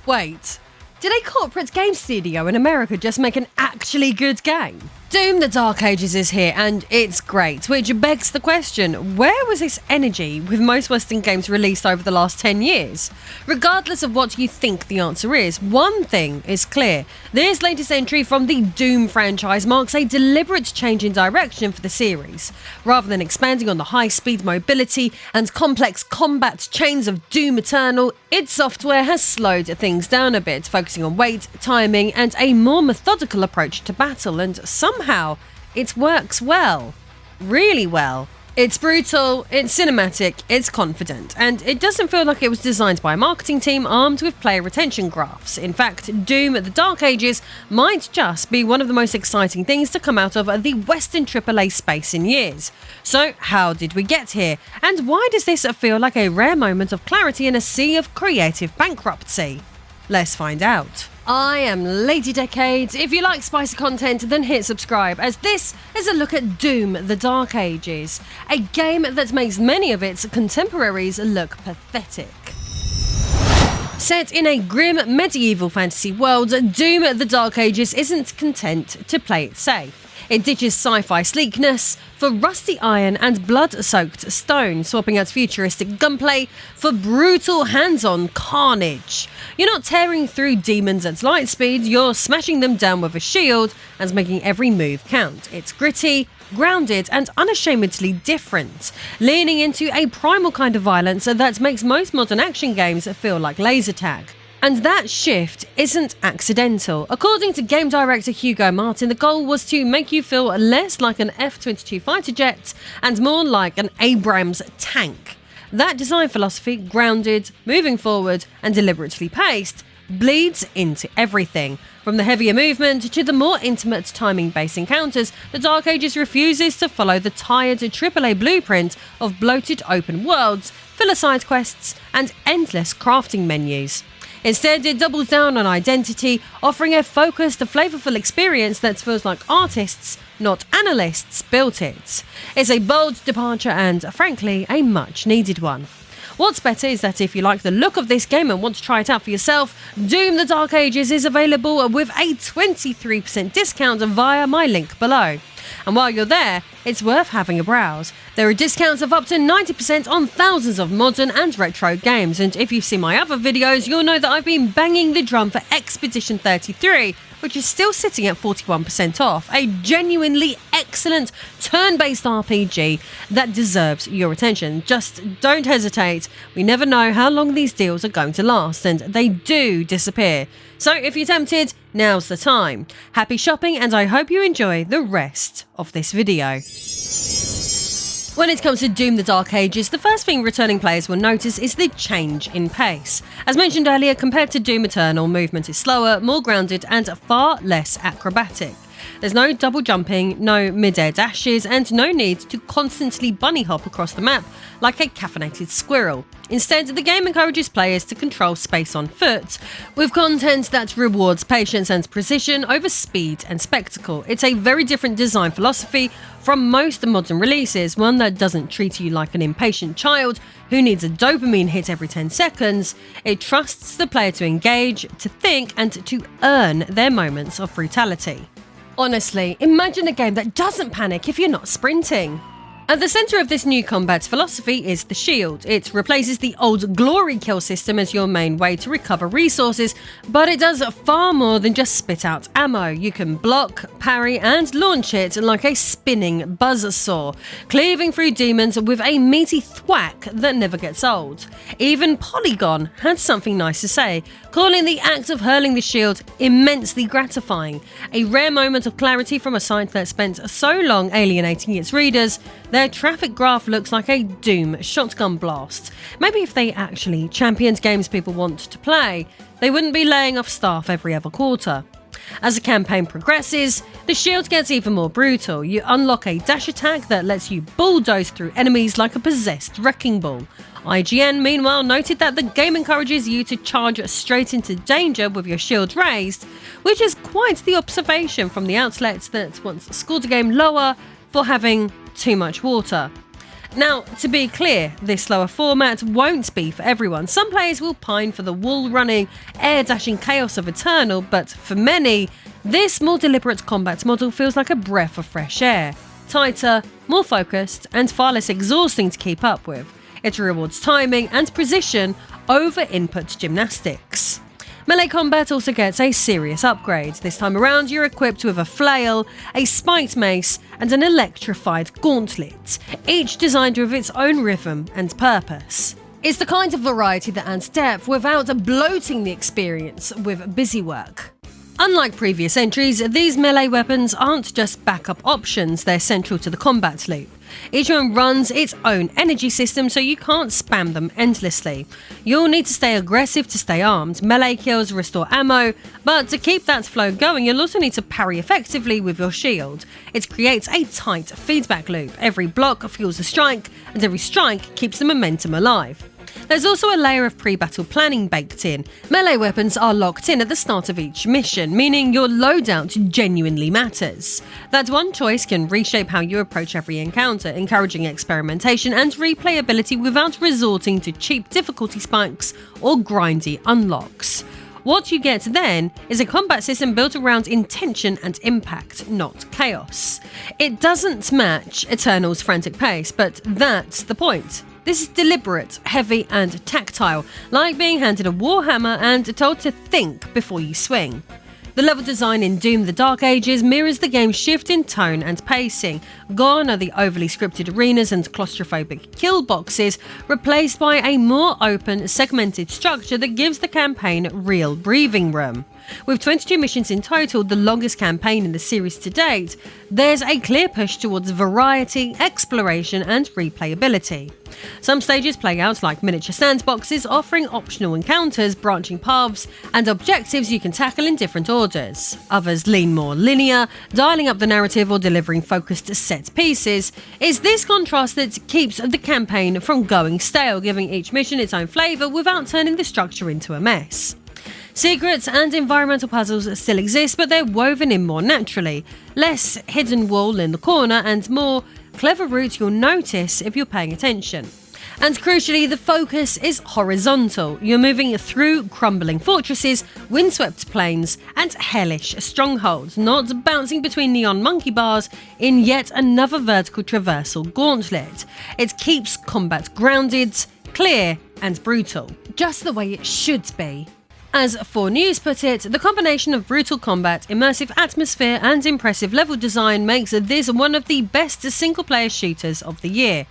Wait, did a corporate game studio in America just make an actually good game? Doom the Dark Ages is here and it's great, which begs the question, where was this energy with most Western games released over the last 10 years? Regardless of what you think the answer is, one thing is clear. This latest entry from the Doom franchise marks a deliberate change in direction for the series. Rather than expanding on the high-speed mobility and complex combat chains of Doom Eternal, id Software has slowed things down a bit, focusing on weight, timing, and a more methodical approach to battle, and somehow it works well. Really well. It's brutal, it's cinematic, it's confident, and it doesn't feel like it was designed by a marketing team armed with player retention graphs. In fact, Doom the Dark Ages might just be one of the most exciting things to come out of the Western AAA space in years. So how did we get here? And why does this feel like a rare moment of clarity in a sea of creative bankruptcy? Let's find out. I am Lady Decades. If you like spicy content, then hit subscribe, as this is a look at Doom the Dark Ages, a game that makes many of its contemporaries look pathetic. Set in a grim medieval fantasy world, Doom the Dark Ages isn't content to play it safe. It ditches sci-fi sleekness for rusty iron and blood-soaked stone, swapping out futuristic gunplay for brutal hands-on carnage. You're not tearing through demons at light speed, you're smashing them down with a shield and making every move count. It's gritty, grounded and unashamedly different, leaning into a primal kind of violence that makes most modern action games feel like laser tag. And that shift isn't accidental. According to game director Hugo Martin, the goal was to make you feel less like an F-22 fighter jet and more like an Abrams tank. That design philosophy, grounded, moving forward and deliberately paced, bleeds into everything. From the heavier movement to the more intimate timing-based encounters, the Dark Ages refuses to follow the tired AAA blueprint of bloated open worlds, filler side quests and endless crafting menus. Instead, it doubles down on identity, offering a focused, flavourful experience that feels like artists, not analysts, built it. It's a bold departure and, frankly, a much-needed one. What's better is that if you like the look of this game and want to try it out for yourself, Doom the Dark Ages is available with a 23% discount via my link below. And while you're there, it's worth having a browse. There are discounts of up to 90% on thousands of modern and retro games, and if you've seen my other videos, you'll know that I've been banging the drum for Expedition 33, which is still sitting at 41% off, a genuinely excellent turn-based RPG that deserves your attention. Just don't hesitate, we never know how long these deals are going to last, and they do disappear. So if you're tempted, now's the time. Happy shopping, and I hope you enjoy the rest of this video. When it comes to Doom the Dark Ages, the first thing returning players will notice is the change in pace. As mentioned earlier, compared to Doom Eternal, movement is slower, more grounded and far less acrobatic. There's no double jumping, no mid-air dashes, and no need to constantly bunny hop across the map like a caffeinated squirrel. Instead, the game encourages players to control space on foot, with content that rewards patience and precision over speed and spectacle. It's a very different design philosophy from most modern releases, one that doesn't treat you like an impatient child who needs a dopamine hit every 10 seconds. It trusts the player to engage, to think, and to earn their moments of brutality. Honestly, imagine a game that doesn't panic if you're not sprinting. At the centre of this new combat philosophy is the shield. It replaces the old glory kill system as your main way to recover resources, but it does far more than just spit out ammo. You can block, parry and launch it like a spinning buzzsaw, cleaving through demons with a meaty thwack that never gets old. Even Polygon had something nice to say, calling the act of hurling the shield immensely gratifying, a rare moment of clarity from a site that spent so long alienating its readers. Their traffic graph looks like a Doom shotgun blast. Maybe if they actually championed games people want to play, they wouldn't be laying off staff every other quarter. As the campaign progresses, the shield gets even more brutal. You unlock a dash attack that lets you bulldoze through enemies like a possessed wrecking ball. IGN, meanwhile, noted that the game encourages you to charge straight into danger with your shield raised, which is quite the observation from the outlet that once scored the game lower for having too much water. Now, to be clear, this slower format won't be for everyone. Some players will pine for the wall-running, air-dashing chaos of Eternal, but for many, this more deliberate combat model feels like a breath of fresh air. Tighter, more focused, and far less exhausting to keep up with. It rewards timing and precision over input gymnastics. Melee combat also gets a serious upgrade. This time around, you're equipped with a flail, a spiked mace, and an electrified gauntlet, each designed with its own rhythm and purpose. It's the kind of variety that adds depth without bloating the experience with busy work. Unlike previous entries, these melee weapons aren't just backup options, they're central to the combat loop. Each one runs its own energy system, so you can't spam them endlessly. You'll need to stay aggressive to stay armed. Melee kills restore ammo, but to keep that flow going, you'll also need to parry effectively with your shield. It creates a tight feedback loop. Every block fuels a strike, and every strike keeps the momentum alive. There's also a layer of pre-battle planning baked in. Melee weapons are locked in at the start of each mission, meaning your loadout genuinely matters. That one choice can reshape how you approach every encounter, encouraging experimentation and replayability without resorting to cheap difficulty spikes or grindy unlocks. What you get then is a combat system built around intention and impact, not chaos. It doesn't match Eternal's frantic pace, but that's the point. This is deliberate, heavy, and tactile, like being handed a warhammer and told to think before you swing. The level design in Doom: The Dark Ages mirrors the game's shift in tone and pacing. Gone are the overly scripted arenas and claustrophobic kill boxes, replaced by a more open, segmented structure that gives the campaign real breathing room. With 22 missions in total, the longest campaign in the series to date, there's a clear push towards variety, exploration, and replayability. Some stages play out like miniature sandboxes, offering optional encounters, branching paths, and objectives you can tackle in different orders. Others lean more linear, dialing up the narrative or delivering focused set pieces. It's this contrast that keeps the campaign from going stale, giving each mission its own flavour without turning the structure into a mess. Secrets and environmental puzzles still exist, but they're woven in more naturally. Less hidden wall in the corner and more clever routes you'll notice if you're paying attention. And crucially, the focus is horizontal. You're moving through crumbling fortresses, windswept plains, and hellish strongholds, not bouncing between neon monkey bars in yet another vertical traversal gauntlet. It keeps combat grounded, clear, and brutal, just the way it should be. As 4News put it, the combination of brutal combat, immersive atmosphere, and impressive level design makes this one of the best single-player shooters of the year.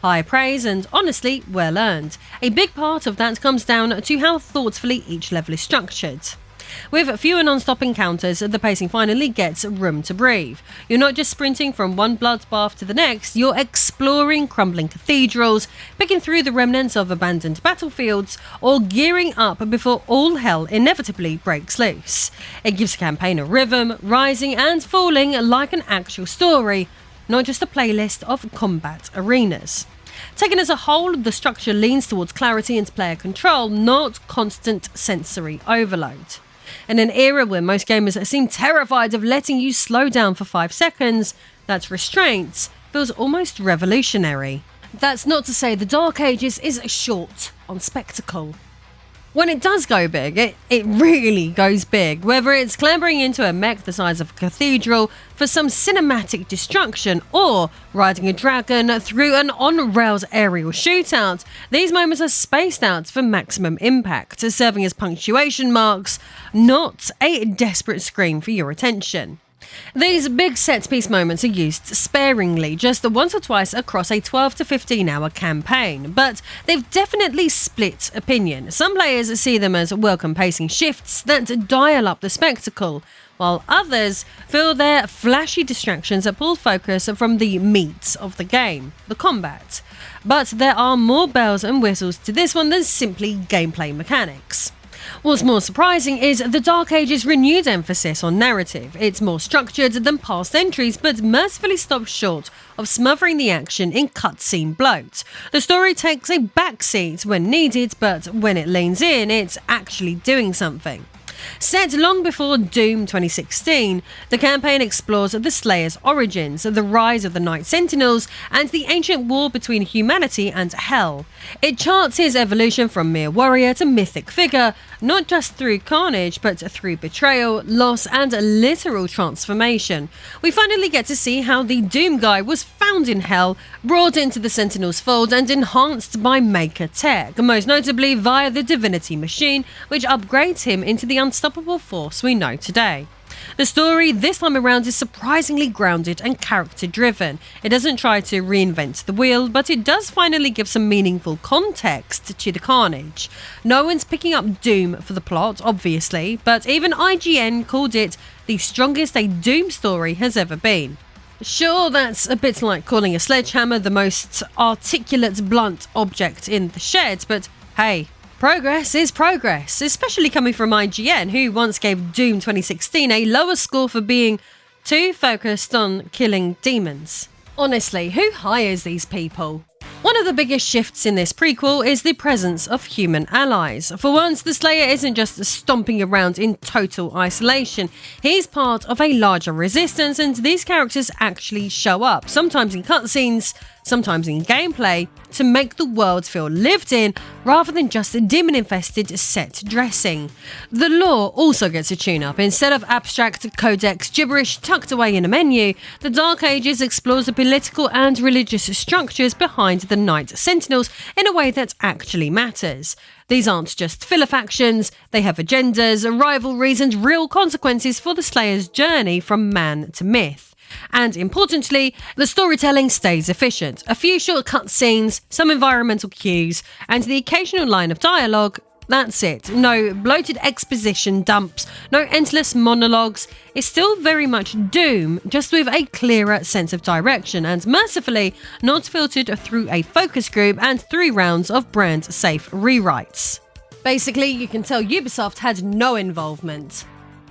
High praise and, honestly, well earned. A big part of that comes down to how thoughtfully each level is structured. With fewer non-stop encounters, the pacing finally gets room to breathe. You're not just sprinting from one bloodbath to the next, you're exploring crumbling cathedrals, picking through the remnants of abandoned battlefields, or gearing up before all hell inevitably breaks loose. It gives the campaign a rhythm, rising and falling like an actual story, not just a playlist of combat arenas. Taken as a whole, the structure leans towards clarity and player control, not constant sensory overload. In an era where most gamers seem terrified of letting you slow down for 5 seconds, that restraint feels almost revolutionary. That's not to say the Dark Ages is short on spectacle. When it does go big, it really goes big, whether it's clambering into a mech the size of a cathedral for some cinematic destruction or riding a dragon through an on-rails aerial shootout. These moments are spaced out for maximum impact, serving as punctuation marks, not a desperate scream for your attention. These big set-piece moments are used sparingly, just once or twice across a 12 to 15 hour campaign, but they've definitely split opinion. Some players see them as welcome pacing shifts that dial up the spectacle, while others feel they're flashy distractions that pull focus from the meat of the game, the combat. But there are more bells and whistles to this one than simply gameplay mechanics. What's more surprising is the Dark Ages' renewed emphasis on narrative. It's more structured than past entries, but mercifully stops short of smothering the action in cutscene bloat. The story takes a backseat when needed, but when it leans in, it's actually doing something. Set long before Doom 2016, the campaign explores the Slayer's origins, the rise of the Night Sentinels, and the ancient war between humanity and hell. It charts his evolution from mere warrior to mythic figure, not just through carnage, but through betrayal, loss, and literal transformation. We finally get to see how the Doom guy was found in hell, brought into the Sentinels' fold, and enhanced by Maker Tech, most notably via the Divinity Machine, which upgrades him into the unstoppable force we know today. The story this time around is surprisingly grounded and character-driven. It doesn't try to reinvent the wheel, but it does finally give some meaningful context to the carnage. No one's picking up Doom for the plot, obviously, but even IGN called it the strongest a Doom story has ever been. Sure, that's a bit like calling a sledgehammer the most articulate, blunt object in the shed, but hey, progress is progress, especially coming from IGN, who once gave Doom 2016 a lower score for being too focused on killing demons. Honestly, who hires these people? One of the biggest shifts in this prequel is the presence of human allies. For once, the Slayer isn't just stomping around in total isolation. He's part of a larger resistance, and these characters actually show up, sometimes in cutscenes, sometimes in gameplay, to make the world feel lived in rather than just demon-infested set dressing. The lore also gets a tune-up. Instead of abstract codex gibberish tucked away in a menu, the Dark Ages explores the political and religious structures behind the Night Sentinels in a way that actually matters. These aren't just filler factions, they have agendas, rivalries, and real consequences for the Slayer's journey from man to myth. And importantly, the storytelling stays efficient. A few short cutscenes, some environmental cues, and the occasional line of dialogue. That's it. No bloated exposition dumps, no endless monologues. It's still very much Doom, just with a clearer sense of direction, and mercifully not filtered through a focus group and 3 rounds of brand-safe rewrites. Basically, you can tell Ubisoft had no involvement.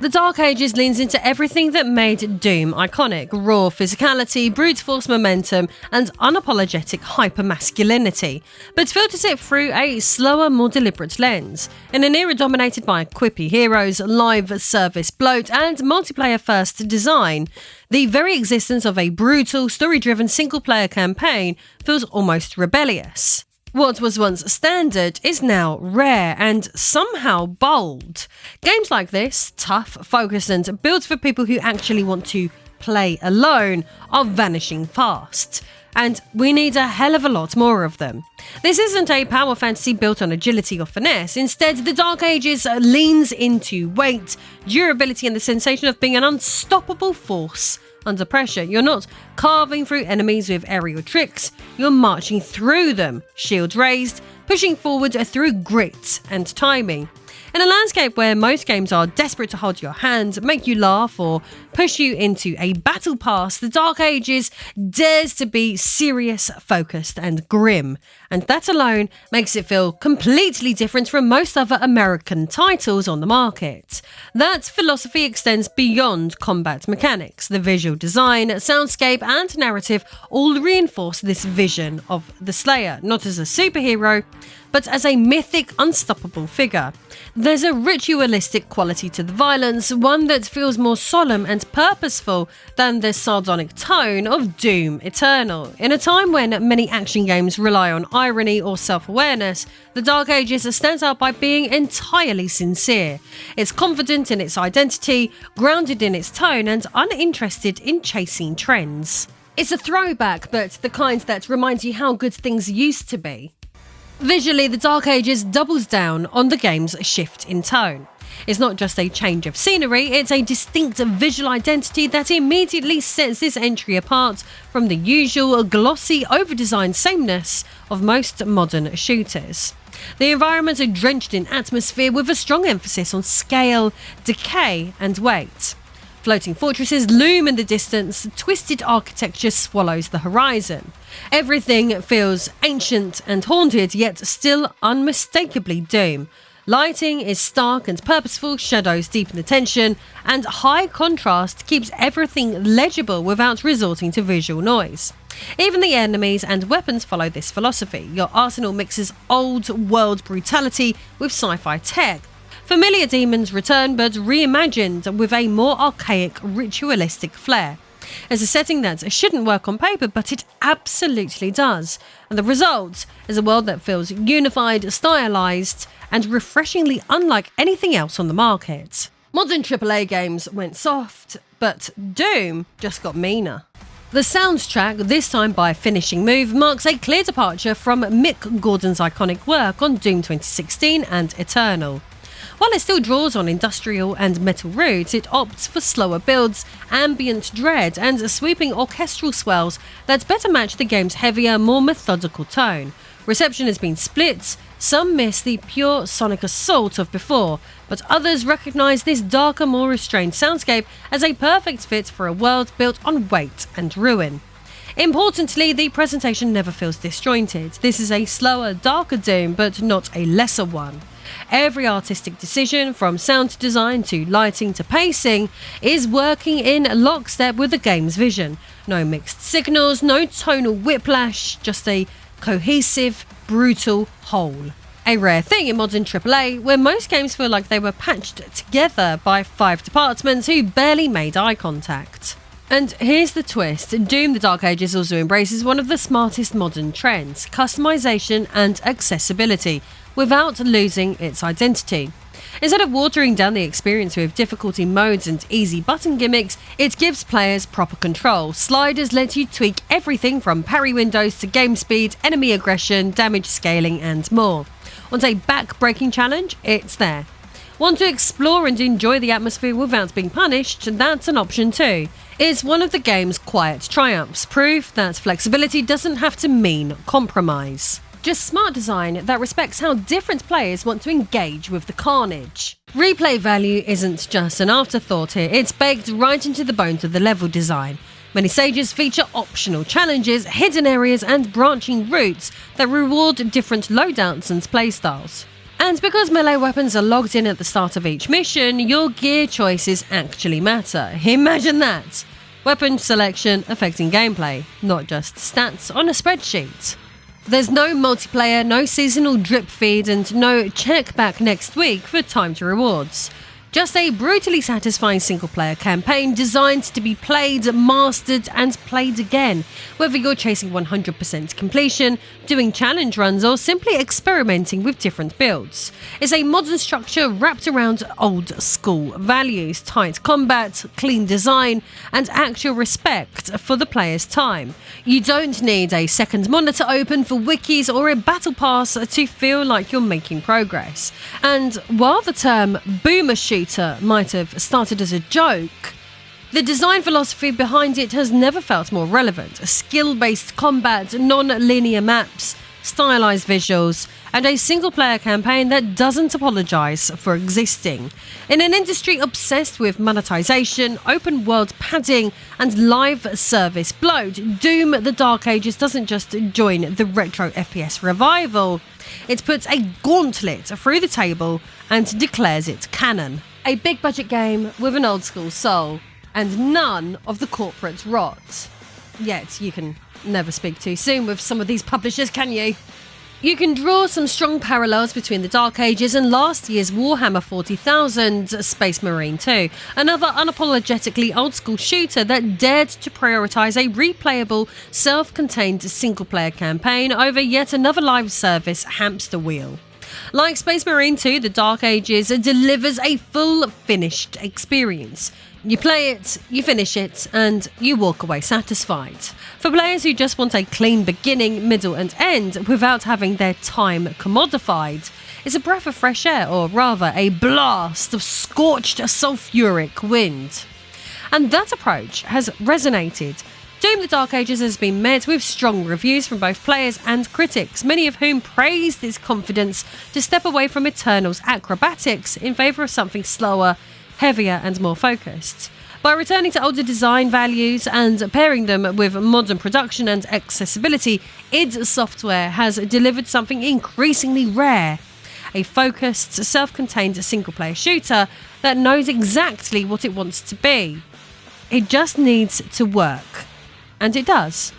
The Dark Ages leans into everything that made Doom iconic: raw physicality, brute force momentum, and unapologetic hypermasculinity, but filters it through a slower, more deliberate lens. In an era dominated by quippy heroes, live service bloat, and multiplayer-first design, the very existence of a brutal, story-driven single-player campaign feels almost rebellious. What was once standard is now rare and somehow bold. Games like this, tough, focused, and built for people who actually want to play alone, are vanishing fast. And we need a hell of a lot more of them. This isn't a power fantasy built on agility or finesse. Instead, the Dark Ages leans into weight, durability, and the sensation of being an unstoppable force under pressure. You're not carving through enemies with aerial tricks, you're marching through them, shield raised, pushing forward through grit and timing. In a landscape where most games are desperate to hold your hand, make you laugh, or push you into a battle pass, the Dark Ages dares to be serious, focused, and grim. And that alone makes it feel completely different from most other American titles on the market. That philosophy extends beyond combat mechanics. The visual design, soundscape, and narrative all reinforce this vision of the Slayer, not as a superhero, but as a mythic, unstoppable figure. There's a ritualistic quality to the violence, one that feels more solemn and purposeful than the sardonic tone of Doom Eternal. In a time when many action games rely on irony or self-awareness, the Dark Ages stands out by being entirely sincere. It's confident in its identity, grounded in its tone, and uninterested in chasing trends. It's a throwback, but the kind that reminds you how good things used to be. Visually, the Dark Ages doubles down on the game's shift in tone. It's not just a change of scenery, it's a distinct visual identity that immediately sets this entry apart from the usual glossy, over-designed sameness of most modern shooters. The environments are drenched in atmosphere with a strong emphasis on scale, decay, and weight. Floating fortresses loom in the distance, twisted architecture swallows the horizon. Everything feels ancient and haunted, yet still unmistakably Doom. Lighting is stark and purposeful, shadows deepen the tension, and high contrast keeps everything legible without resorting to visual noise. Even the enemies and weapons follow this philosophy. Your arsenal mixes old world brutality with sci-fi tech. Familiar demons return, but reimagined with a more archaic, ritualistic flair. It's a setting that shouldn't work on paper, but it absolutely does. And the result is a world that feels unified, stylized, and refreshingly unlike anything else on the market. Modern AAA games went soft, but Doom just got meaner. The soundtrack, this time by Finishing Move, marks a clear departure from Mick Gordon's iconic work on Doom 2016 and Eternal. While it still draws on industrial and metal roots, it opts for slower builds, ambient dread, and sweeping orchestral swells that better match the game's heavier, more methodical tone. Reception has been split. Some miss the pure sonic assault of before, but others recognise this darker, more restrained soundscape as a perfect fit for a world built on weight and ruin. Importantly, the presentation never feels disjointed. This is a slower, darker Doom, but not a lesser one. Every artistic decision, from sound design to lighting to pacing, is working in lockstep with the game's vision. No mixed signals, no tonal whiplash, just a cohesive, brutal whole. A rare thing in modern AAA, where most games feel like they were patched together by 5 departments who barely made eye contact. And here's the twist: Doom the Dark Ages also embraces one of the smartest modern trends, customization and accessibility, without losing its identity. Instead of watering down the experience with difficulty modes and easy button gimmicks, it gives players proper control. Sliders let you tweak everything from parry windows to game speed, enemy aggression, damage scaling, and more. Want a back-breaking challenge? It's there. Want to explore and enjoy the atmosphere without being punished? That's an option too. It's one of the game's quiet triumphs, proof that flexibility doesn't have to mean compromise. Just smart design that respects how different players want to engage with the carnage. Replay value isn't just an afterthought here, it's baked right into the bones of the level design. Many stages feature optional challenges, hidden areas, and branching routes that reward different loadouts and playstyles. And because melee weapons are logged in at the start of each mission, your gear choices actually matter. Imagine that! Weapon selection affecting gameplay, not just stats on a spreadsheet. There's no multiplayer, no seasonal drip feed, and no check back next week for timed rewards. Just a brutally satisfying single-player campaign designed to be played, mastered, and played again, whether you're chasing 100% completion, doing challenge runs, or simply experimenting with different builds. It's a modern structure wrapped around old-school values, tight combat, clean design, and actual respect for the player's time. You don't need a second monitor open for wikis or a battle pass to feel like you're making progress. And while the term boomer shooter might have started as a joke, the design philosophy behind it has never felt more relevant. Skill-based combat, non-linear maps, stylized visuals, and a single-player campaign that doesn't apologize for existing. In an industry obsessed with monetization, open-world padding, and live service bloat, Doom the Dark Ages doesn't just join the retro FPS revival, it puts a gauntlet through the table and declares it canon. A big-budget game with an old-school soul, and none of the corporate rot. Yet you can never speak too soon with some of these publishers, can you? You can draw some strong parallels between the Dark Ages and last year's Warhammer 40,000 Space Marine 2, another unapologetically old-school shooter that dared to prioritise a replayable, self-contained single-player campaign over yet another live service hamster wheel. Like Space Marine 2, the Dark Ages delivers a full, finished experience. You play it, you finish it, and you walk away satisfied. For players who just want a clean beginning, middle and end without having their time commodified, it's a breath of fresh air, or rather a blast of scorched sulfuric wind. And that approach has resonated. Doom the Dark Ages has been met with strong reviews from both players and critics, many of whom praised its confidence to step away from Eternal's acrobatics in favour of something slower, heavier and more focused. By returning to older design values and pairing them with modern production and accessibility, id Software has delivered something increasingly rare. A focused, self-contained single-player shooter that knows exactly what it wants to be. It just needs to work. And it does.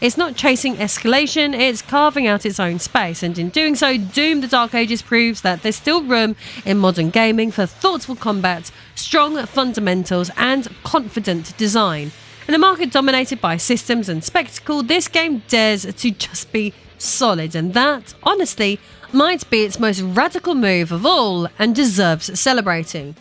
It's not chasing escalation, it's carving out its own space, and in doing so, Doom the Dark Ages proves that there's still room in modern gaming for thoughtful combat, strong fundamentals, and confident design. In a market dominated by systems and spectacle, this game dares to just be solid, and that, honestly, might be its most radical move of all and deserves celebrating.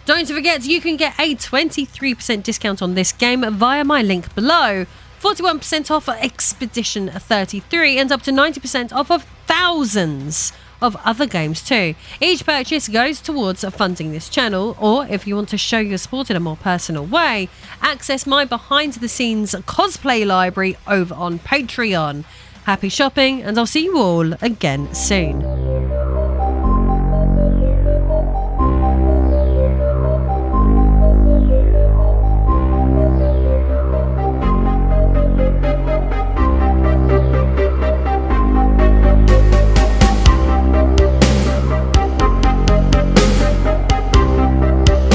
Don't forget, you can get a 23% discount on this game via my link below, 41% off Expedition 33, and up to 90% off of thousands of other games too. Each purchase goes towards funding this channel, or if you want to show your support in a more personal way, access my behind the scenes cosplay library over on Patreon. Happy shopping, and I'll see you all again soon.